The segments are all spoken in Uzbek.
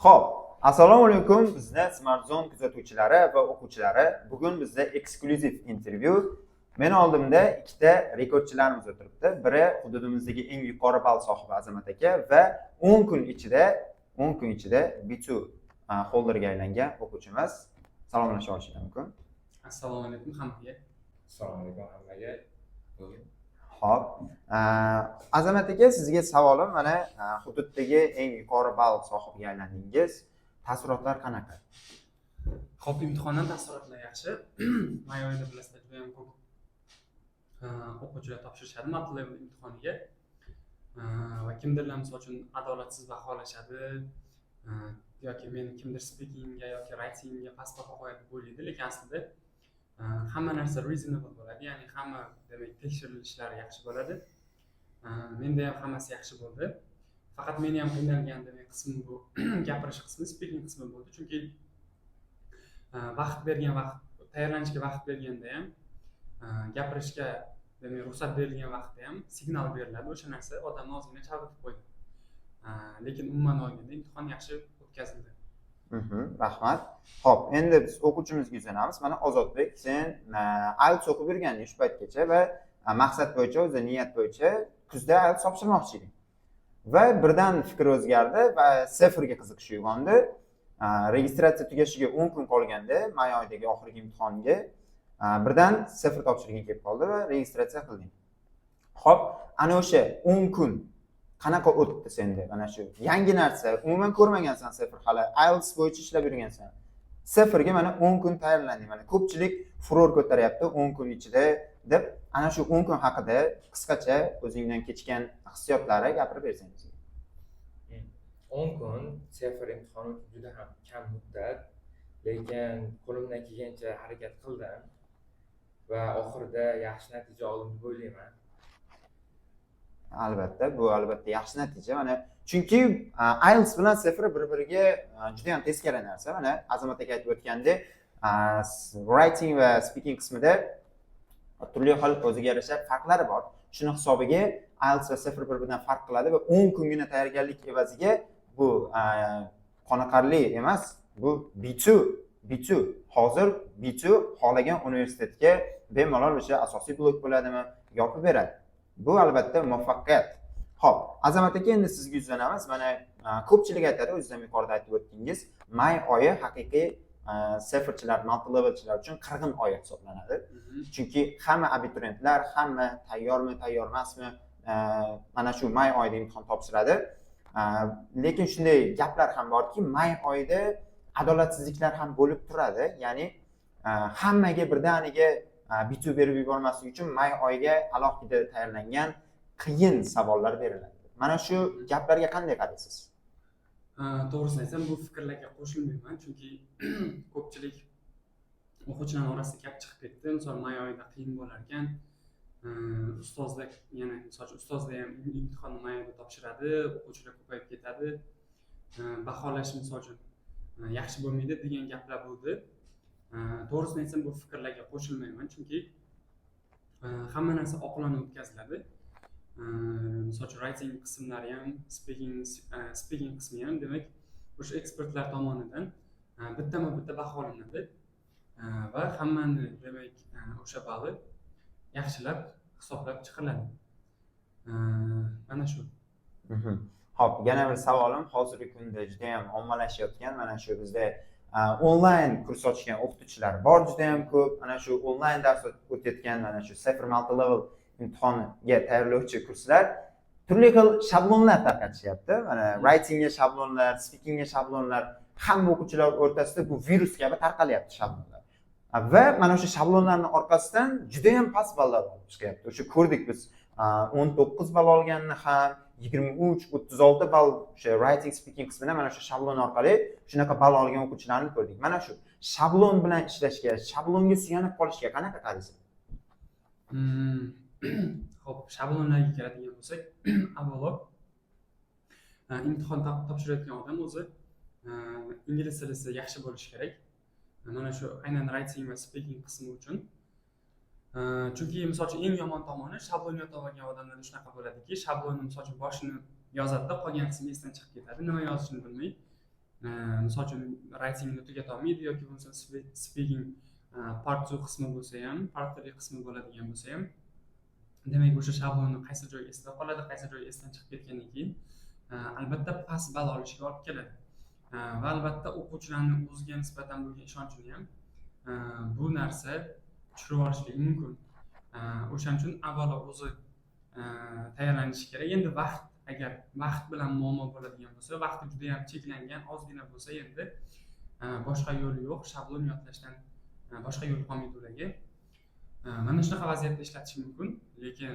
Xo'p, assalomu alaykum bizni smartphone kuzatuvchilari va o'quvchilari. Bugun bizda eksklyuziv intervyu. Men oldimda ikkita rekordchilarimiz o'tiribdi. Biri hududimizdagi eng yuqori ball sohibi Azamat aka va 10 kun ichida B2 holderga aylangan o'quvchimiz. Salomlashib olishingiz mumkin. Assalomu alaykum hammaga. Assalomu alaykum hammaga. Xo'p, Azamat aka, sizga savolim mana hududdagi eng yuqori ball sohibiga aylandingiz. Taassurotlar qanaqa? Xo'p, imtihondan taassurotlar yaxshi. May oyida bilasizlar juda ham ko'p o'quvchilar topshirishadi matlevel imtihoniga. Va kimdirlar misol uchun adolatsiz baholashadi yoki men kimdir speakingga yoki writingga past baho qo'yadi deb o'ylaydi, lekin aslida hamma narsa reasonable bo'ladi, ya'ni hamma demak tekshirilishlar yaxshi bo'ladi. Menda ham hammasi yaxshi bo'ldi. Faqat meni ham qiynalgan demak qismi bu gapirish qismi, speaking qismi bo'ldi. Chunki tayyorlanishga vaqt berganda ham, gapirishga demak ruxsat berilgan vaqtda ham signal beriladi. O'sha narsa odamni ozgina chalg'itib qo'ydi. Lekin umuman olganda imtihon yaxshi o'tkazildi. Rahmat. Xo'p, endi biz o'quvchimizga yuzlanamiz. Mana Ozodbek, sen IELTS o'qib yurganding shu paytgacha va maqsad bo'yicha, o'zi niyat bo'yicha kuzda IELTS topshirmoqchi eding. Va birdan fikr o'zgardi va seferga qiziqish uyg'ondi. Registratsiya tugashiga 10 kun qolganda, may oyidagi oxirgi imtihonga birdan sefer topshirging kelib qoldi va registratsiya qilding. Xo'p, ana o'sha 10 kun qanaqa o'tdi senda? Mana shu yangi narsa, umuman ko'rmagansan sefer, hali IELTS bo'yicha ishlab yurgansan. Seferga mana 10 kun tayyorlanding. Mana ko'pchilik furor ko'taryapti 10 kun ichida deb. Ana shu 10 kun haqida qisqacha o'zingdan kechgan hissiyotlari gapirib bersangiz. 10 kun sefer imtihoni juda ham kam muddat, lekin qo'limdan kelgancha harakat qildim va oxirida yaxshi natija oldim deb o'ylayman. Albatta yaxshi natija. Mana chunki IELTS bilan sefer bir-biriga juda ham teskari narsa. Mana Azamat aka aytib o'tgandek, writing va speaking qismida turli xil o'ziga yarasha farqlari bor. Shuni hisobiga IELTS va sefer bir-biridan farq qiladi va 10 kungina tayyorgarlik evaziga bu qoniqarli emas. Bu B2. Hozir B2 xohlagan universitetga bemalol o'sha asosiy blok bo'ladimi, yopib beradi. Bu albatta muvaffaqiyat. Xo'p, Azamat aka, endi sizga yuzlanamiz. Mana ko'pchilik aytadi, o'zingiz ham yuqorida aytib o'tdingiz, may oyi haqiqiy seferchilar, multi-levelchilar uchun qirg'in oy hisoblanadi. Chunki hamma abituriyentlar, hamma tayyormi, tayyor emasmi, mana shu may oyida imtihon topshiradi. Lekin shunday gaplar ham borki, may oyida adolatsizliklar ham bo'lib turadi. Ya'ni hammaga birdaniga B2 berib yubormaslik uchun may oyiga alohida tayyorlangan qiyin savollar beriladi. Mana shu gaplarga qanday qaraysiz? To'g'risini aytsam, bu fikrlarga qo'shilmayman, chunki ko'pchilik o'quvchilar orasida gap chiqib ketdi. Misol may oyida qiyin bo'lar ekan, ustozlar ham imtihonni may oyida topshiradi, o'quvchilar ko'payib ketadi, baholash misol uchun yaxshi bo'lmaydi degan gaplar bo'ldi. To'g'risini aytsam, bu fikrlarga qo'shilmayman, chunki hamma narsa oqilona o'tkaziladi. Misol uchun writing qismlari ham, speaking qismi ham demak o'sha ekspertlar tomonidan bittama-bitta baholanadi va hammani demak o'sha balli yaxshilab hisoblab chiqariladi. Mana shu. Xo'p, yana bir savolim, hozirgi kunda juda ham ommalashayotgan mana shu bizda onlayn kurs ochgan o'qituvchilar bor, juda ham ko'p. Mana shu onlayn dars o'tayotgan mana shu sefer multi-level imtihoniga tayyorlovchi kurslar turli xil shablonlar tarqatishyapti. Mana writingga shablonlar, speakingga shablonlar, hamma o'quvchilar o'rtasida bu virus kabi tarqalyapti shablonlar. Va mana shu shablonlarning orqasidan juda ham past ballar olib chiqyapti. O'sha ko'rdik biz 19 ball olganni ham 23-36 ball o'sha writing speaking qismida mana shu shablon orqali shunaqa ball olgan o'quvchilarni ko'rdik. Mana shu shablon bilan ishlashga, shablonga suyanib qolishga qanaqa qaraysiz? Xo'p, shablonlarga keladigan bo'lsak, avvalo imtihon topshirayotgan odam o'zi ingliz tilida yaxshi bo'lishi kerak. Mana shu aynan writing va speaking qismi uchun. Chunki misol uchun eng yomon tomoni shablon yodlab olgan odamlarda shunaqa bo'ladiki, shablonni misol uchun boshini yozadi-da, qolgan qismi esdan chiqib ketadi. Nima yozishini bilmay misol uchun writingni tugata olmaydi yoki bo'lmasa speaking part 2 qismi bo'lsa ham, part 3 qismi bo'ladigan bo'lsa ham, demak o'sha shablonni qaysi joyi esda qoladi, qaysi joyi esdan chiqib ketgandan keyin albatta past ball olishiga olib keladi. Va albatta o'quvchilarning o'ziga nisbatan bo'lgan ishonchini ham bu narsa tushirib olishligi mumkin. O'shaning uchun avvalo o'zi tayyorlanishi kerak. Endi agar vaqt bilan muammo bo'ladigan bo'lsa, vaqti juda ham cheklangan, ozgina bo'lsa endi boshqa yo'li yo'q, shablon yodlashdan boshqa yo'l qolmaydi ularga. Mana shunaqa vaziyatda ishlatish mumkin, lekin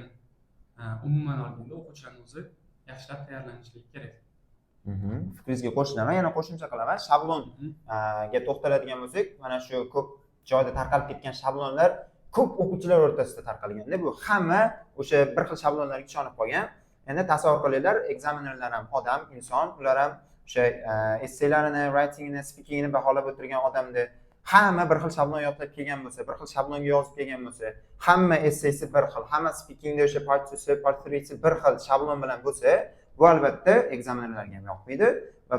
umuman olganda o'quvchilarning o'zi yaxshilab tayyorlanishligi kerak. Fikringizga qo'shilaman, yana qo'shimcha qilaman. Shablonga to'xtaladigan bo'lsak, mana shu ko'p joyda tarqalib ketgan shablonlar ko'p o'quvchilar o'rtasida tarqalganda, bu hamma o'sha bir xil shablonlarga ishonib qolgan. Endi tasavvur qilinglar, ekzamenerlar ham odam, inson, ular ham o'sha essaylarini, writingini, speakingini baholab o'tirgan odamda hamma bir xil shablon yodlab kelgan bo'lsa, bir xil shablonga yozib kelgan bo'lsa, hamma essaysi bir xil, hamma speakingda o'sha part 2si, part 3si bir xil shablon bilan bo'lsa, bu albatta ekzamenerlarga ham yoqmaydi va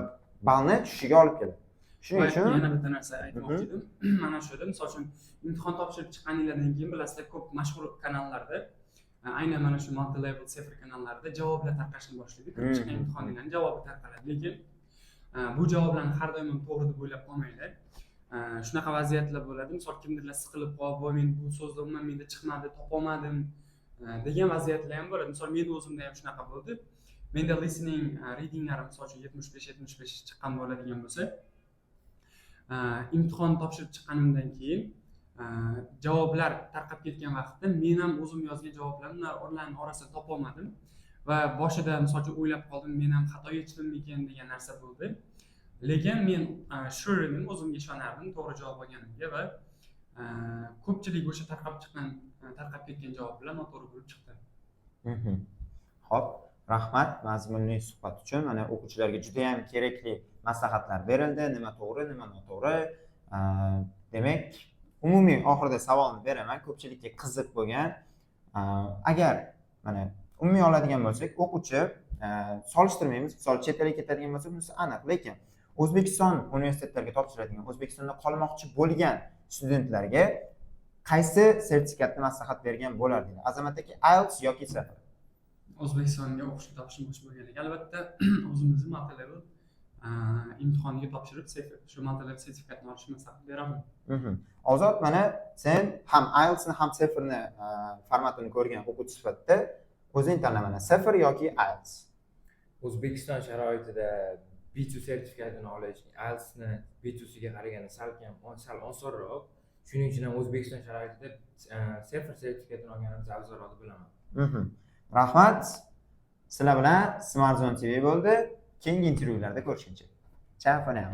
ballni tushishiga olib keladi. Shuning uchun yana bitta narsa aytmoqchi edim. Mana shu edi, misol uchun imtihon topshirib chiqqaninglardan keyin bilasizlar, ko'p mashhur kanallarda, aynan mana shu multi-level Cefr kanallarida javoblar tarqashni boshlaydi. Ko'p chiqqan imtihonlarning javobi tarqaladi. Lekin bu javoblarni har doim to'g'ri deb o'ylab qolmanglar. Shunaqa vaziyatlar bo'ladi. Misol kimdirlar siqilib qolib, "Voy, men bu so'zni umuman menda chiqmadi, topolmadim" degan vaziyatlar ham bo'ladi. Misol men o'zimda ham shunaqa bo'ldi. Menda listening, readinglarim misol uchun 75 chiqqan bo'ladigan bo'lsa, imtihon topshirib chiqqanimdan keyin javoblar tarqab ketgan vaqtda men ham o'zim yozgan javoblarni ularning orasida topolmadim va boshida misol uchun o'ylab qoldim, men ham xato yechdimmikan degan narsa bo'ldi. Lekin men sure edim, o'zimga ishonardim to'g'ri javob olganimga va ko'pchilik o'sha tarqab ketgan javoblar noto'g'ri bo'lib chiqdi. Xo'p, rahmat mazmunli suhbat uchun. Mana o'quvchilarga juda ham kerakli maslahatlar berildi, nima to'g'ri, nima noto'g'ri. Demak, umumiy oxirida savolni beraman, ko'pchilikka qiziq bo'lgan. Agar mana umumiy oladigan bo'lsak, o'quvchi solishtirmaymiz, misol chet elga ketadigan bo'lsa, bunisi aniq, lekin O'zbekiston universitetlariga topshiradigan, O'zbekistonda qolmoqchi bo'lgan studentlarga qaysi sertifikatni maslahat bergan bo'lardingiz? Azamat aka, IELTS yoki Cefr? O'zbekistonga o'qishni topshirmoqchi bo'lganlar albatta o'zimizni multi-level imtihoniga topshirib, shu multi-level sertifikatni olishni maslahat beraman. Ozod, mana sen ham IELTSni ham Cefrni formatini ko'rgan o'quvchi sifatida o'zing tanla, mana Cefr yoki IELTS. O'zbekiston sharoitida B2 sertifikatini olish IELTSni B2siga qaraganda sal osonroq. Shuning uchun ham O'zbekiston sharoitida Cefr sertifikatini olganimiz afzalroq deb bilaman. Rahmat. Sizlar bilan Smartzone TV bo'ldi. Keyingi intervyularda ko'rishguncha. Ciao for now.